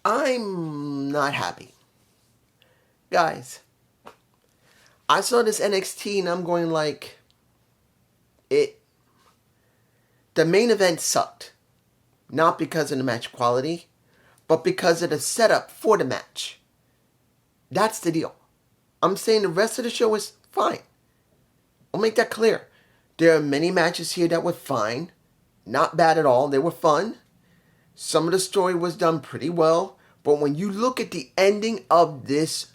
I'm not happy. Guys, I saw this NXT and I'm going like, the main event sucked. Not because of the match quality, but because of the setup for the match. That's the deal. I'm saying the rest of the show was fine. I'll make that clear. There are many matches here that were fine. Not bad at all. They were fun. Some of the story was done pretty well. But when you look at the ending of this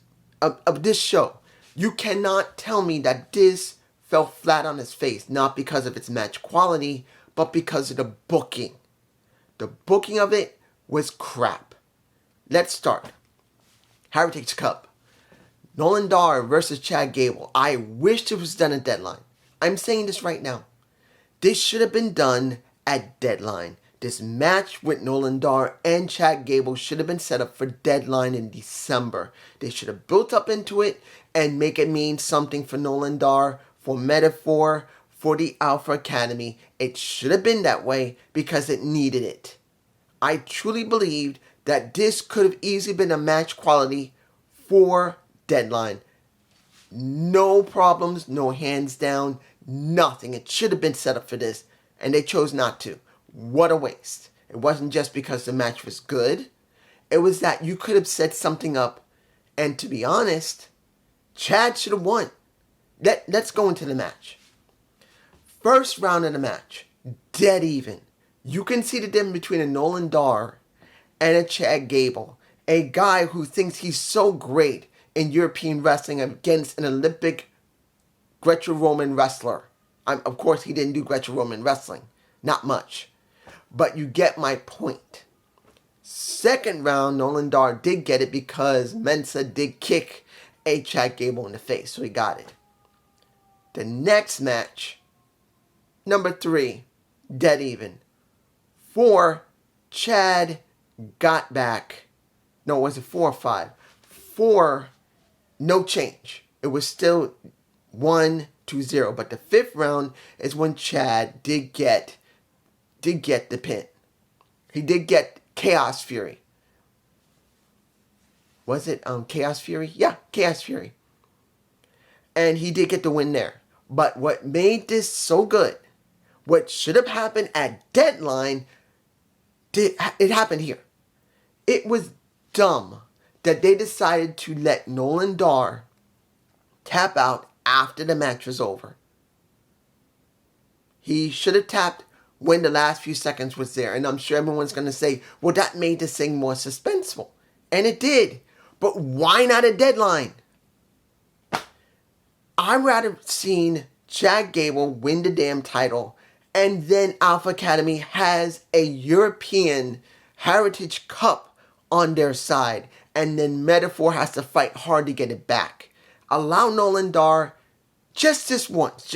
show, you cannot tell me that this fell flat on its face. Not because of its match quality, but because of the booking. The booking of it was crap. Let's start. Heritage Cup. Nolan versus Chad Gable. I wish this was done at Deadline. I'm saying this right now. This should have been done at Deadline. This match with Nolan and Chad Gable should have been set up for Deadline in December. They should have built up into it and make it mean something for Nolan for Metaphor, for the Alpha Academy. It should have been that way because it needed it. I truly believed that this could have easily been a match quality for Deadline. No problems, no hands down, nothing. It should have been set up for this, and they chose not to. What a waste. It wasn't just because the match was good. It was that you could have set something up, and to be honest, Chad should have won. Let's go into the match. First round of the match, dead even. You can see the difference between a Nolan and a Chad Gable. A guy who thinks he's so great in European wrestling against an Olympic Greco-Roman wrestler. Of course, he didn't do Greco-Roman wrestling. Not much. But you get my point. Second round, Nolan did get it because Mensa did kick a Chad Gable in the face. So he got it. The next match, number 3, dead even. 4, Chad got back. No, was it 4 or 5? 4, no change. It was still 1-0. But the 5th round is when Chad did get the pin. He did get Chaos Fury. Was it Chaos Fury? Yeah, Chaos Fury. And he did get the win there. But what made this so good, what should have happened at Deadline, it happened here. It was dumb that they decided to let Nolan tap out after the match was over. He should have tapped when the last few seconds was there. And I'm sure everyone's going to say, well, that made this thing more suspenseful. And it did. But why not a Deadline? I'd rather seen Chad Gable win the damn title, and then Alpha Academy has a European Heritage Cup on their side, and then Metaphor has to fight hard to get it back. Allow Nolan just once.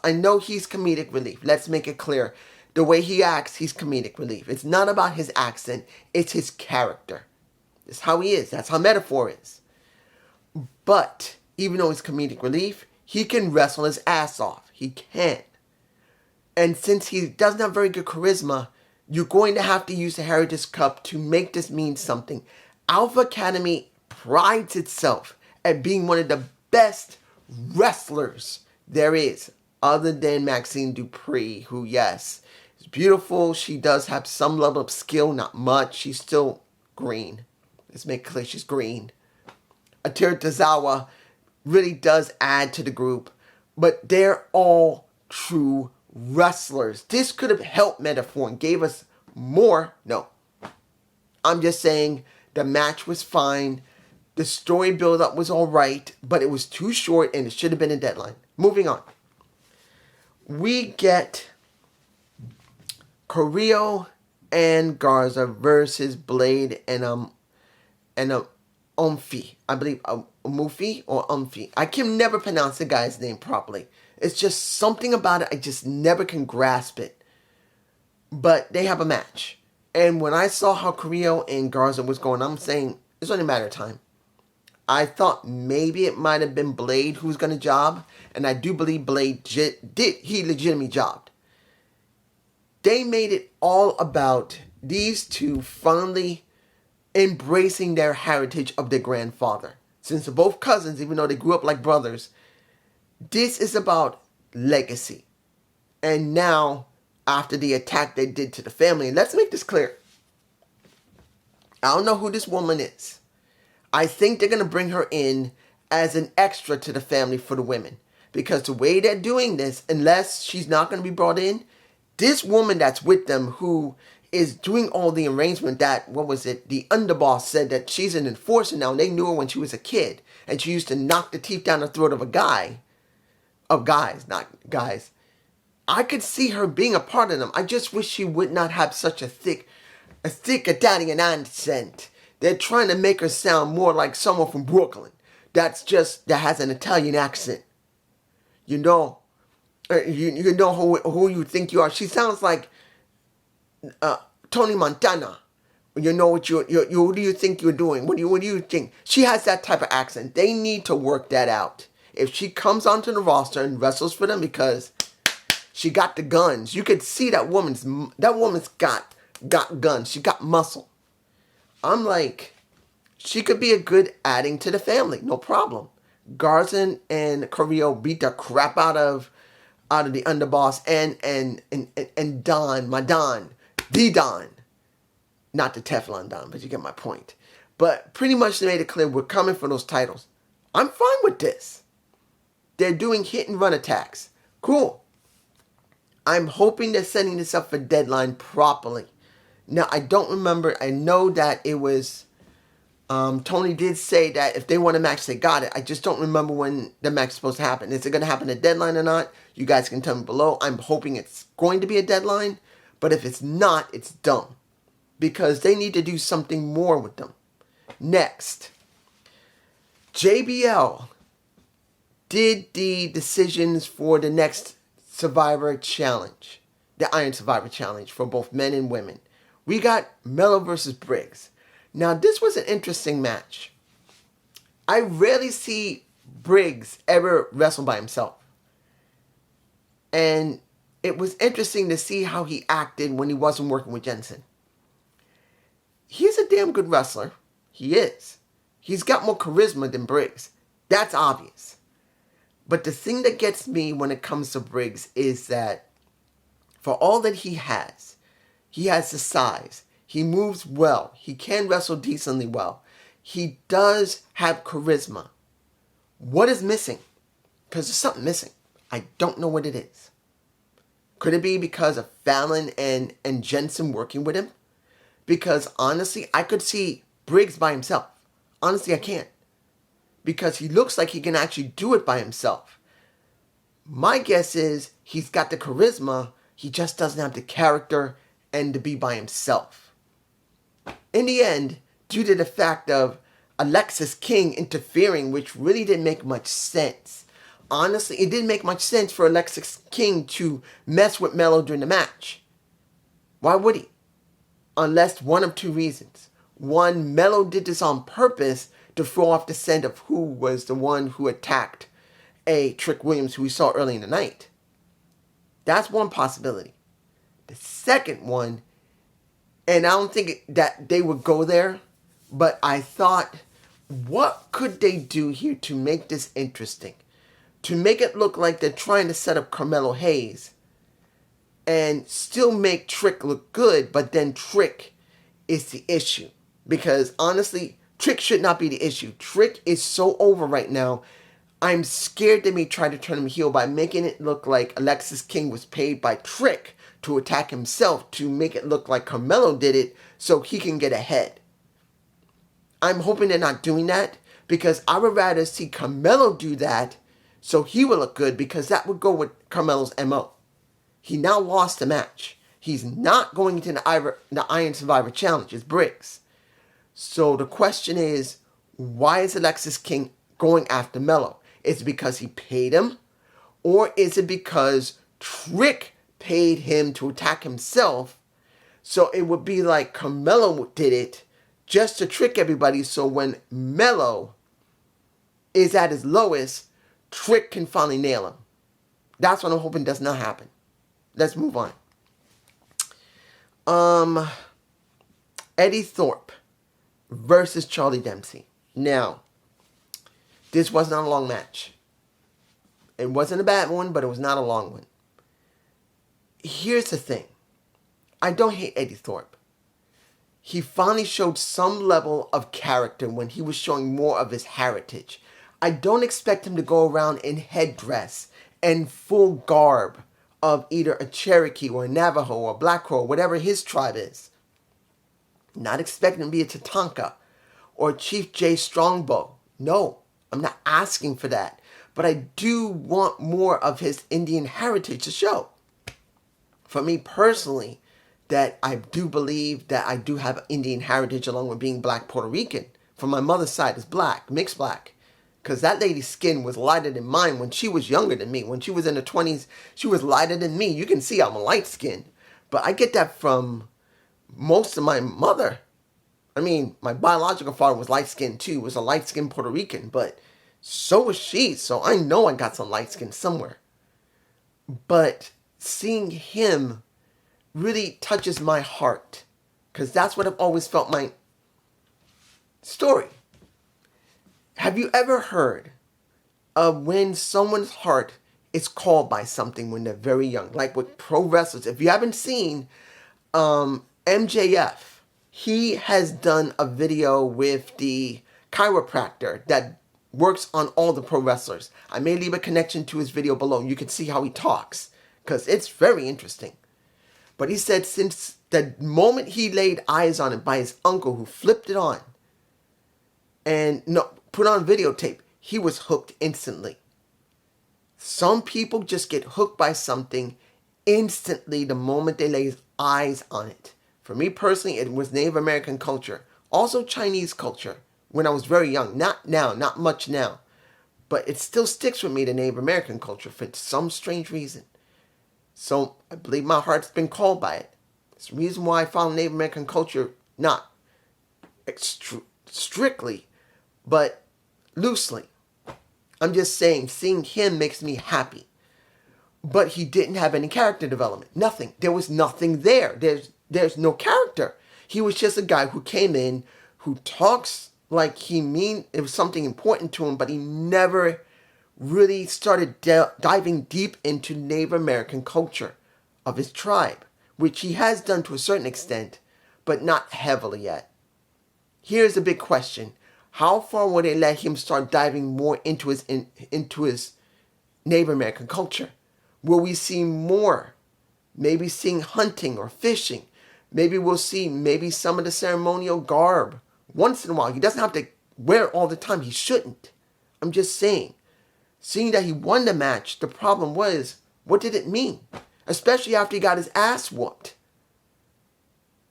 I know he's comedic relief. Let's make it clear. The way he acts, he's comedic relief. It's not about his accent. It's his character. It's how he is. That's how Metaphor is. But even though he's comedic relief, he can wrestle his ass off. He can. And since he doesn't have very good charisma, you're going to have to use the Heritage Cup to make this mean something. Alpha Academy prides itself at being one of the best wrestlers there is, other than Maxine Dupree, who, yes, is beautiful. She does have some level of skill, not much. She's still green. Let's make it clear she's green. Akira Tozawa really does add to the group, but they're all true wrestlers. This could have helped Metaphor and gave us more. No. I'm just saying the match was fine. The story build-up was alright, but it was too short and it should have been a Deadline. Moving on. We get Carrillo and Garza versus Blade and Umfi. I believe Mufi or Umfi. I can never pronounce the guy's name properly. It's just something about it. I just never can grasp it. But they have a match. And when I saw how Carrillo and Garza was going, I'm saying it's only a matter of time. I thought maybe it might have been Blade who's going to job. And I do believe Blade did. He legitimately jobbed. They made it all about these two finally embracing their heritage of their grandfather. Since they're both cousins, even though they grew up like brothers, this is about legacy. And now, after the attack they did to the family, and let's make this clear. I don't know who this woman is. I think they're going to bring her in as an extra to the family for the women. Because the way they're doing this, unless she's not going to be brought in, this woman that's with them who is doing all the arrangement that, the underboss said that she's an enforcer now. And they knew her when she was a kid. And she used to knock the teeth down the throat of guys. I could see her being a part of them. I just wish she would not have such a thick Italian accent. They're trying to make her sound more like someone from Brooklyn. That has an Italian accent. You know who you think you are. She sounds like Tony Montana. You know what what do you think you're doing? What do you think? She has that type of accent. They need to work that out. If she comes onto the roster and wrestles for them, because she got the guns. You could see that woman's got guns. She got muscle. I'm like, she could be a good adding to the family. No problem. Garza and Carrillo beat the crap out of the underboss and Don, the Don. Not the Teflon Don, but you get my point. But pretty much they made it clear we're coming for those titles. I'm fine with this. They're doing hit and run attacks. Cool. I'm hoping they're setting this up for Deadline properly. Now, I don't remember. I know that it was... Tony did say that if they want a match, they got it. I just don't remember when the match is supposed to happen. Is it going to happen at Deadline or not? You guys can tell me below. I'm hoping it's going to be a Deadline. But if it's not, it's dumb. Because they need to do something more with them. Next. JBL did the decisions for the next Survivor Challenge. The Iron Survivor Challenge for both men and women. We got Melo versus Briggs. Now, this was an interesting match. I rarely see Briggs ever wrestle by himself. And it was interesting to see how he acted when he wasn't working with Jensen. He's a damn good wrestler. He is. He's got more charisma than Briggs. That's obvious. But the thing that gets me when it comes to Briggs is that for all that he has the size. He moves well. He can wrestle decently well. He does have charisma. What is missing? Because there's something missing. I don't know what it is. Could it be because of Fallon and Jensen working with him? Because honestly, I could see Briggs by himself. Honestly, I can't. Because he looks like he can actually do it by himself. My guess is he's got the charisma. He just doesn't have the character and to be by himself. In the end, due to the fact of Alexis King interfering, which really didn't make much sense. Honestly, it didn't make much sense for Alexis King to mess with Melo during the match. Why would he? Unless one of two reasons. One, Melo did this on purpose to throw off the scent of who was the one who attacked Trick Williams, who we saw early in the night. That's one possibility. The second one, and I don't think that they would go there, but I thought, what could they do here to make this interesting? To make it look like they're trying to set up Carmelo Hayes and still make Trick look good, but then Trick is the issue. Because honestly, Trick should not be the issue. Trick is so over right now. I'm scared they may try to turn him heel by making it look like Alexis King was paid by Trick to attack himself, to make it look like Carmelo did it so he can get ahead. I'm hoping they're not doing that, because I would rather see Carmelo do that so he will look good, because that would go with Carmelo's MO. He now lost the match. He's not going into the Iron Survivor Challenge. It's Briggs. So the question is, why is Alexis King going after Melo? Is it because he paid him? Or is it because Trick paid him to attack himself? So it would be like Carmelo did it just to trick everybody, so when Melo is at his lowest, Trick can finally nail him. That's what I'm hoping does not happen. Let's move on. Eddie Thorp versus Charlie Dempsey. Now, this was not a long match. It wasn't a bad one, but it was not a long one. Here's the thing. I don't hate Eddie Thorp. He finally showed some level of character when he was showing more of his heritage. I don't expect him to go around in headdress and full garb of either a Cherokee or a Navajo or a Black Crow, whatever his tribe is. Not expecting him to be a Tatanka or Chief J Strongbow. No, I'm not asking for that. But I do want more of his Indian heritage to show. For me personally, that I do believe that I do have Indian heritage along with being Black Puerto Rican. From my mother's side is black, mixed black. Because that lady's skin was lighter than mine when she was younger than me. When she was in her 20s, she was lighter than me. You can see I'm a light skin. But I get that from most of my mother. I mean, my biological father was light skinned too. Was a light skinned Puerto Rican. But so was she. So I know I got some light skin somewhere. But seeing him really touches my heart. Because that's what I've always felt my story. Have you ever heard of when someone's heart is called by something when they're very young? Like with pro wrestlers. If you haven't seen MJF, he has done a video with the chiropractor that works on all the pro wrestlers. I may leave a connection to his video below. You can see how he talks. Because it's very interesting. But he said since the moment he laid eyes on it by his uncle who flipped it on and put on videotape, he was hooked instantly. Some people just get hooked by something instantly the moment they lay eyes on it. For me personally, it was Native American culture. Also Chinese culture when I was very young. Not now, not much now. But it still sticks with me, the Native American culture, for some strange reason. So I believe my heart's been called by it. It's the reason why I found Native American culture not strictly, but loosely. I'm just saying, seeing him makes me happy. But he didn't have any character development. Nothing. There was nothing there. There's no character. He was just a guy who came in, who talks like it was something important to him, but he never really started diving deep into Native American culture of his tribe, which he has done to a certain extent, but not heavily yet. Here's a big question. How far will they let him start diving more into his Native American culture? Will we see more? Maybe seeing hunting or fishing. Maybe we'll see some of the ceremonial garb. Once in a while. He doesn't have to wear it all the time. He shouldn't. I'm just saying. Seeing that he won the match, the problem was, what did it mean? Especially after he got his ass whooped.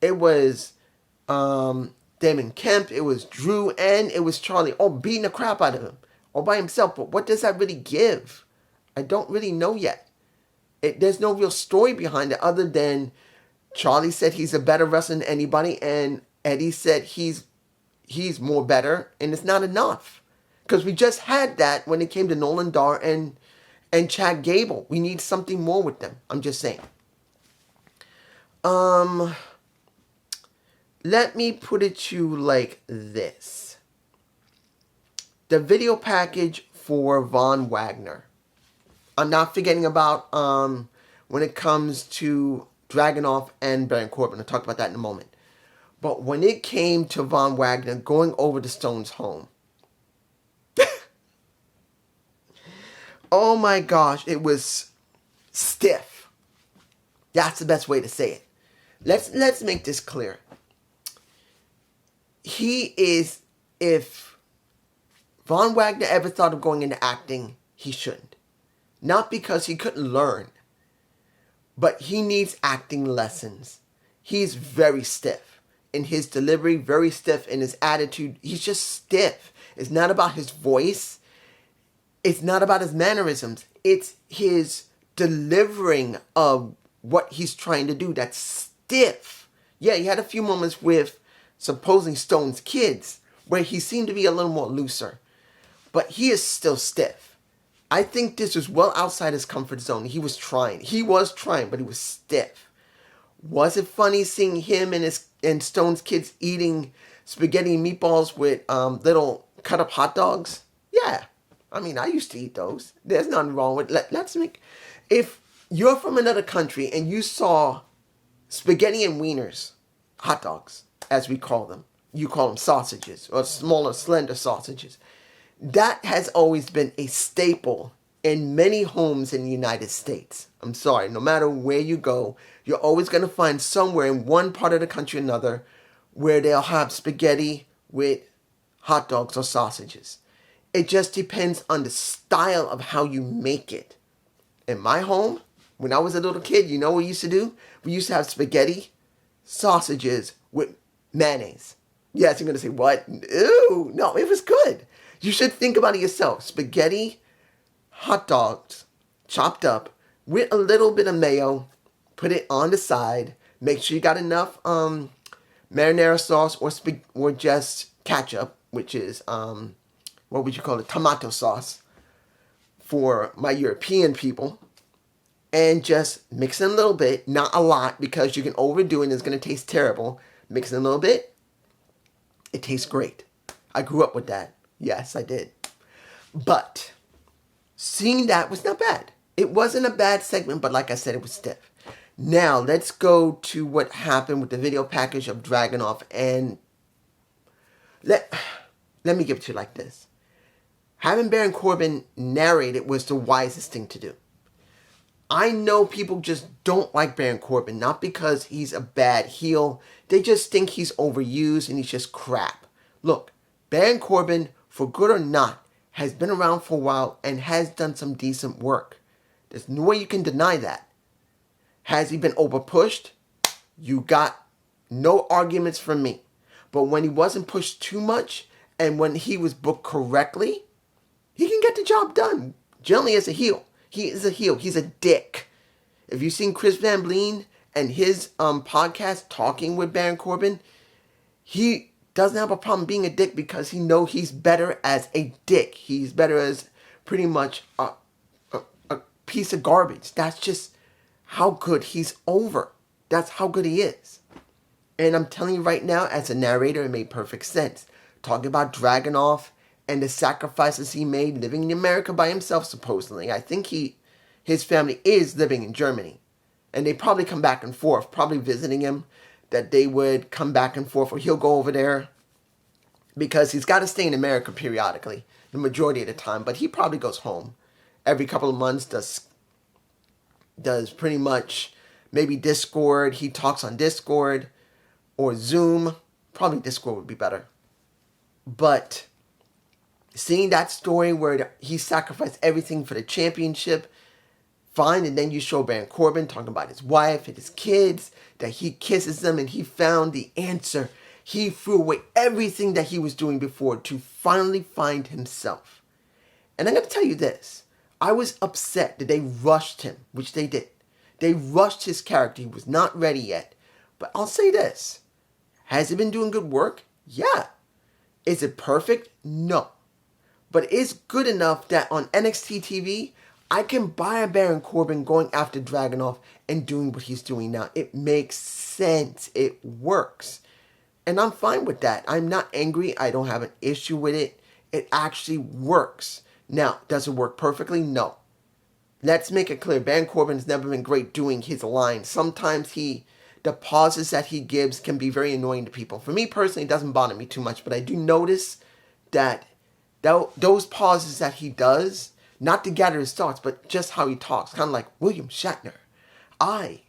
It was Damon Kemp, it was Drew, and it was Charlie, all beating the crap out of him. All by himself. But what does that really give? I don't really know yet. There's no real story behind it other than Charlie said he's a better wrestler than anybody, and Eddie said he's more better, and it's not enough. Because we just had that when it came to Nolan Dar and Chad Gable. We need something more with them. I'm just saying. Let me put it to you like this. The video package for Von Wagner. I'm not forgetting about when it comes to Dragunov and Baron Corbin. I'll talk about that in a moment. But when it came to Von Wagner going over to Stone's home, oh my gosh, it was stiff. That's the best way to say it. Let's make this clear. If Von Wagner ever thought of going into acting, he shouldn't. Not because he couldn't learn, but he needs acting lessons. He's very stiff in his delivery, very stiff in his attitude. He's just stiff. It's not about his voice. It's not about his mannerisms. It's his delivering of what he's trying to do that's stiff. Yeah, he had a few moments with supposing Stone's kids where he seemed to be a little more looser. But he is still stiff. I think this was well outside his comfort zone. He was trying, but he was stiff. Was it funny seeing him and Stone's kids eating spaghetti and meatballs with little cut up hot dogs. Yeah, I mean, I used to eat those. There's nothing wrong with let's make. If you're from another country and you saw spaghetti and wieners, hot dogs, as we call them, you call them sausages or smaller, slender sausages. That has always been a staple in many homes in the United States. I'm sorry, no matter where you go, you're always going to find somewhere in one part of the country or another where they'll have spaghetti with hot dogs or sausages. It just depends on the style of how you make it. In my home, when I was a little kid, you know what we used to do? We used to have spaghetti, sausages with mayonnaise. Yes, you're going to say, what? Ew, no, it was good. You should think about it yourself. Spaghetti, hot dogs, chopped up, with a little bit of mayo, put it on the side. Make sure you got enough marinara sauce or just ketchup, which is, what would you call it, tomato sauce for my European people. And just mix it a little bit, not a lot, because you can overdo it and it's going to taste terrible. Mix it a little bit. It tastes great. I grew up with that. Yes, I did. But seeing that was not bad. It wasn't a bad segment, but like I said, it was stiff. Now, let's go to what happened with the video package of Dragunov. And let me give it to you like this. Having Baron Corbin narrate it was the wisest thing to do. I know people just don't like Baron Corbin, not because he's a bad heel. They just think he's overused and he's just crap. Look, Baron Corbin, for good or not, has been around for a while and has done some decent work. There's no way you can deny that. Has he been overpushed? You got no arguments from me. But when he wasn't pushed too much and when he was booked correctly, he can get the job done. Generally as a heel. He is a heel. He's a dick. If you've seen Chris Van Vliet and his podcast talking with Baron Corbin, he doesn't have a problem being a dick because he knows he's better as a dick. He's better as pretty much a piece of garbage. That's just how good he's over. That's how good he is. And I'm telling you right now, as a narrator, it made perfect sense. Talking about Dragunov and the sacrifices he made living in America by himself, supposedly. I think his family is living in Germany. And they probably come back and forth, probably visiting him, that they would come back and forth, or he'll go over there. Because he's got to stay in America periodically, the majority of the time. But he probably goes home every couple of months, does pretty much maybe Discord. He talks on Discord or Zoom. Probably Discord would be better. But seeing that story where he sacrificed everything for the championship, fine, and then you show Baron Corbin talking about his wife and his kids, that he kisses them and he found the answer. He threw away everything that he was doing before to finally find himself. And I'm going to tell you this. I was upset that they rushed him, which they did. They rushed his character. He was not ready yet. But I'll say this. Has he been doing good work? Yeah. Is it perfect? No. But it's good enough that on NXT TV, I can buy a Baron Corbin going after Dragunov and doing what he's doing now. It makes sense. It works. And I'm fine with that. I'm not angry. I don't have an issue with it. It actually works. Now, does it work perfectly? No. Let's make it clear. Baron Corbin's never been great doing his lines. Sometimes the pauses that he gives can be very annoying to people. For me personally, it doesn't bother me too much. But I do notice that those pauses that he does, not to gather his thoughts, but just how he talks, kind of like William Shatner. I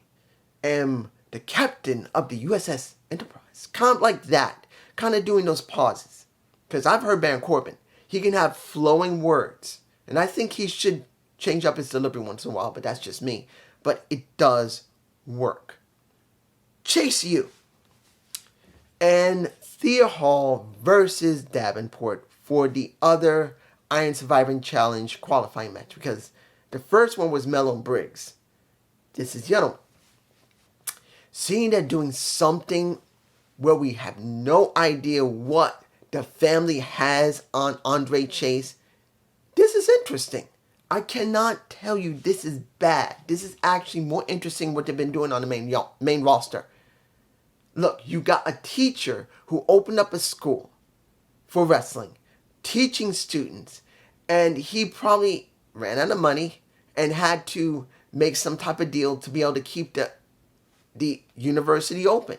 am the captain of the USS Enterprise. Kind of like that. Kind of doing those pauses. Because I've heard Baron Corbin. He can have flowing words. And I think he should change up his delivery once in a while, but that's just me. But it does work. Chase U and Thea Hall versus Davenport for the other Iron Survivor Challenge qualifying match. Because the first one was Melo and Briggs. This is the other one. Seeing they're doing something where we have no idea what the family has on Andre Chase, this is interesting. I cannot tell you this is bad. This is actually more interesting what they've been doing on the main roster. Look, you got a teacher who opened up a school for wrestling, teaching students, and he probably ran out of money and had to make some type of deal to be able to keep the university open.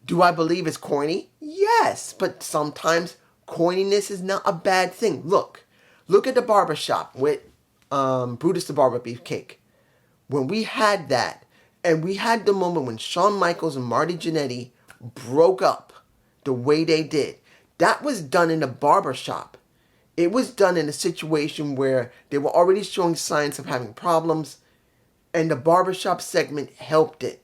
Do I believe it's corny? Yes, but sometimes corniness is not a bad thing. Look at the barbershop with Brutus the Barber Beefcake. When we had that, and we had the moment when Shawn Michaels and Marty Jannetty broke up the way they did, that was done in a barbershop. It was done in a situation where they were already showing signs of having problems, and the barbershop segment helped it.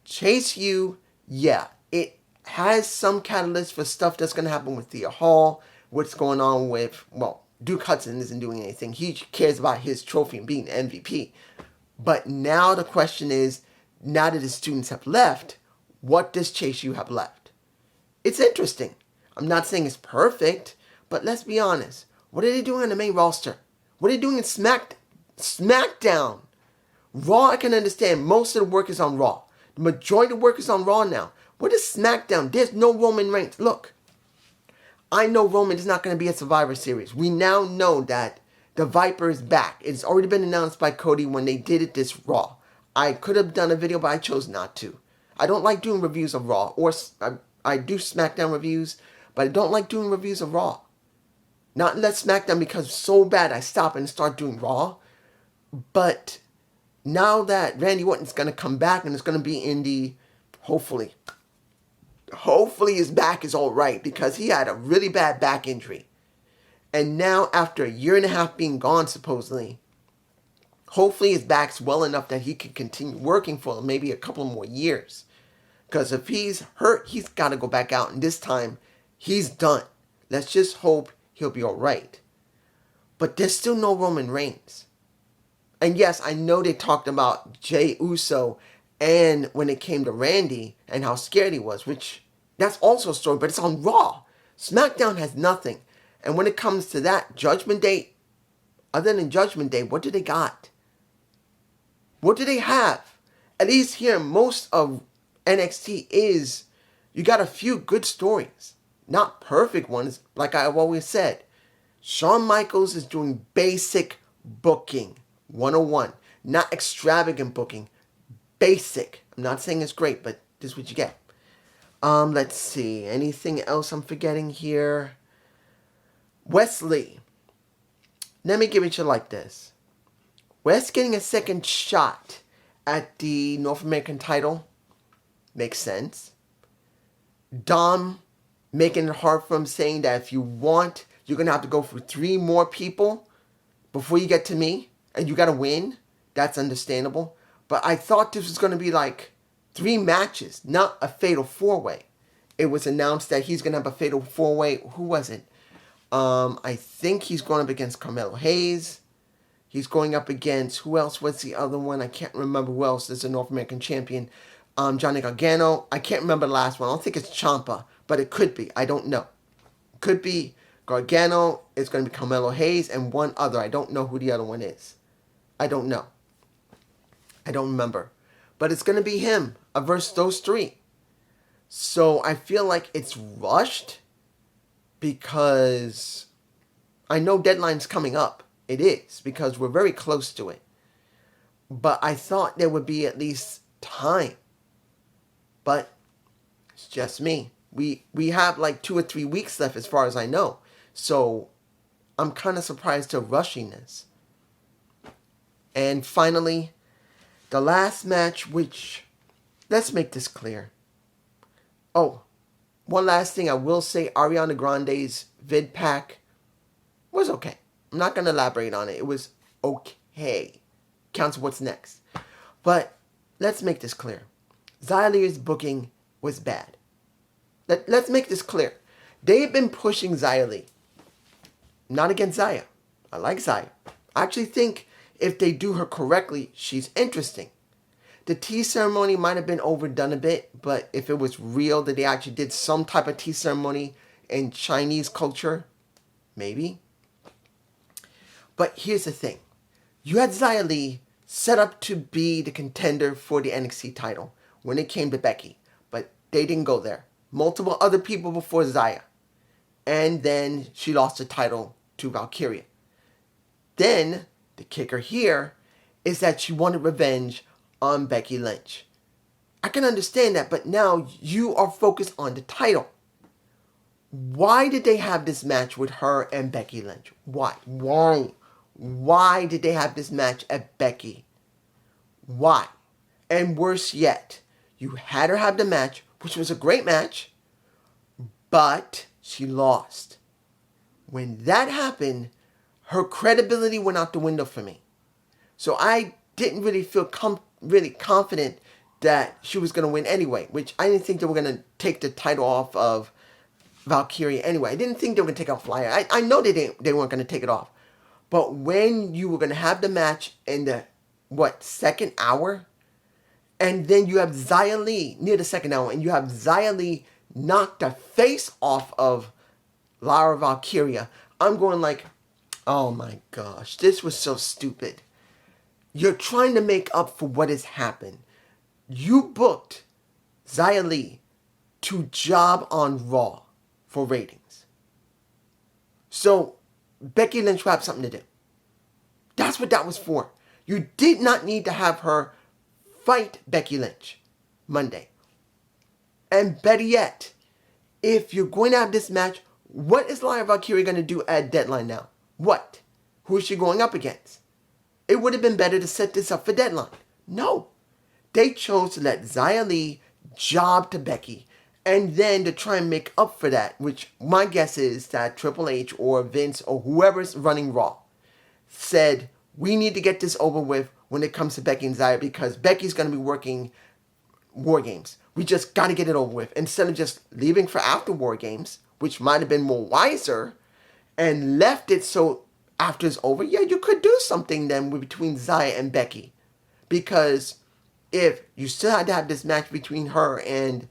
Chase U, yeah, it has some catalyst for stuff that's going to happen with Thea Hall, what's going on with, well, Duke Hudson isn't doing anything. He cares about his trophy and being the MVP. But now the question is, now that the students have left, what does Chase U have left? It's interesting. I'm not saying it's perfect, but let's be honest. What are they doing on the main roster? What are they doing in SmackDown? Raw, I can understand. Most of the work is on Raw. The majority of the work is on Raw now. What is SmackDown? There's no Roman Reigns. Look, I know Roman is not going to be at Survivor Series. We now know that the Viper is back. It's already been announced by Cody when they did it this Raw. I could have done a video, but I chose not to. I don't like doing reviews of Raw. Or I do SmackDown reviews, but I don't like doing reviews of Raw. Not unless SmackDown becomes so bad I stop and start doing Raw. But now that Randy Orton's going to come back and it's going to be in the, hopefully his back is all right, because he had a really bad back injury. And now after a year and a half being gone supposedly, hopefully his back's well enough that he can continue working for maybe a couple more years. Because if he's hurt, he's got to go back out. And this time, he's done. Let's just hope he'll be all right. But there's still no Roman Reigns. And yes, I know they talked about Jey Uso and when it came to Randy and how scared he was, which that's also a story, but it's on Raw. SmackDown has nothing. And when it comes to that, Judgment Day, other than Judgment Day, what do they got? What do they have? At least here, most of NXT is, you got a few good stories. Not perfect ones, like I've always said. Shawn Michaels is doing basic booking, 101. Not extravagant booking, basic. I'm not saying it's great, but this is what you get. Let's see. Anything else I'm forgetting here? Wesley. Let me give it to you like this. Wes getting a second shot at the North American title makes sense. Dom making it hard for him, saying that if you want, you're going to have to go for 3 more people before you get to me, and you got to win. That's understandable. But I thought this was going to be like 3 matches, not a fatal 4-way. It was announced that he's going to have a fatal 4-way. Who was it? I think he's going up against Carmelo Hayes. He's going up against, who else was the other one? I can't remember who else is a North American champion. Johnny Gargano. I can't remember the last one. I don't think it's Ciampa, but it could be. I don't know. Could be Gargano. It's going to be Carmelo Hayes and one other. I don't know who the other one is. I don't know. I don't remember. But it's going to be him versus those 3. So I feel like it's rushed because I know deadline's coming up. It is, because we're very close to it. But I thought there would be at least time. But it's just me. We have like 2 or 3 weeks left as far as I know. So I'm kind of surprised to rushing this. And finally, the last match, which, let's make this clear. Oh, one last thing I will say, Ariana Grande's vid pack was okay. I'm not going to elaborate on it. It was okay. Counts what's next. But let's make this clear. Xia Li's booking was bad. Let's make this clear. They've been pushing Xia Li. Not against Xia. I like Xia. I actually think if they do her correctly, she's interesting. The tea ceremony might have been overdone a bit, but if it was real that they actually did some type of tea ceremony in Chinese culture, maybe. But here's the thing. You had Xia Li set up to be the contender for the NXT title when it came to Becky. But They didn't go there. Multiple other people before Xia. And then she lost the title to Valkyria. Then, the kicker here is that she wanted revenge on Becky Lynch. I can understand that, but now you are focused on the title. Why did they have this match with her and Becky Lynch? Why? Why did they have this match at Becky? Why? And worse yet, you had her have the match, which was a great match, but she lost. When that happened, her credibility went out the window for me. So I didn't really feel really confident that she was going to win anyway, which I didn't think they were going to take the title off of Valkyria anyway. I didn't think they were going to take off Flyer. I know they weren't going to take it off. But when you were going to have the match in the, second hour? And then you have Xia Li near the second hour, and you have Xia Li knock the face off of Lara Valkyria. I'm going like, oh my gosh, this was so stupid. You're trying to make up for what has happened. You booked Xia Li to job on Raw for ratings. So Becky Lynch will have something to do. That's what that was for. You did not need to have her fight Becky Lynch Monday. And better yet, if you're going to have this match, what is Lara Valkyria going to do at Deadline now? What? Who is she going up against? It would have been better to set this up for Deadline. No. They chose to let Xia Li job to Becky, and then to try and make up for that, which my guess is that Triple H or Vince or whoever's running Raw said, we need to get this over with when it comes to Becky and Xia, because Becky's going to be working War Games. We just got to get it over with. Instead of just leaving for after War Games, which might have been more wiser, and left it so after it's over, yeah, you could do something then between Xia and Becky. Because if you still had to have this match between her and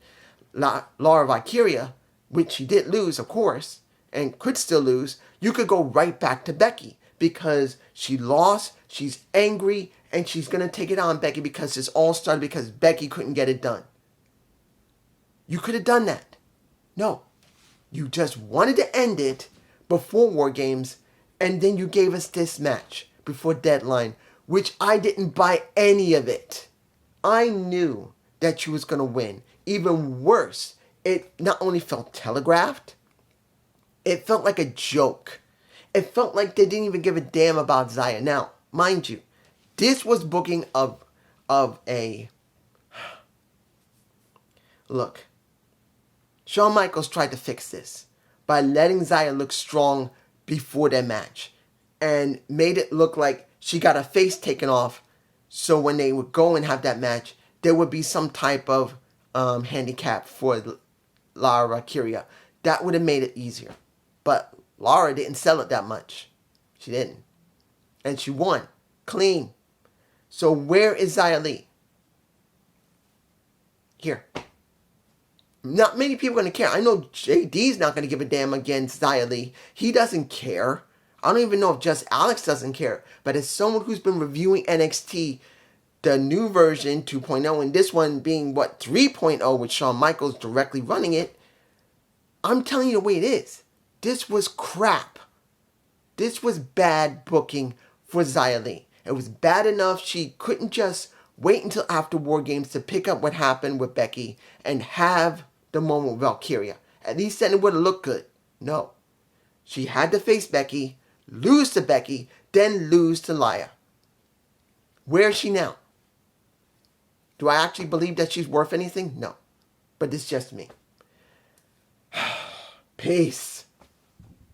Lara Valkyria, which she did lose, of course, and could still lose, you could go right back to Becky. Because she lost, she's angry, and she's going to take it on Becky because this all started because Becky couldn't get it done. You could have done that. No. You just wanted to end it before War Games, and then you gave us this match before Deadline, which I didn't buy any of it. I knew that she was going to win. Even worse, it not only felt telegraphed, it felt like a joke. It felt like they didn't even give a damn about Xia. Now, mind you, this was booking of a... Look, Shawn Michaels tried to fix this by letting Xia look strong before their match and made it look like she got her face taken off, so when they would go and have that match, there would be some type of handicap for Lara Valkyria. That would have made it easier. But Lara didn't sell it that much. She didn't. And she won. Clean. So where is Xia Li? Here. Not many people are going to care. I know JD's not going to give a damn against Xia Li. He doesn't care. I don't even know if just Alex doesn't care. But as someone who's been reviewing NXT, the new version 2.0, and this one being, 3.0 with Shawn Michaels directly running it, I'm telling you the way it is. This was crap. This was bad booking for Xia Li. It was bad enough she couldn't just wait until after War Games to pick up what happened with Becky and have the moment with Valkyria. At least then it would have looked good. No. She had to face Becky, lose to Becky, then lose to Lia. Where is she now? Do I actually believe that she's worth anything? No. But it's just me. Peace.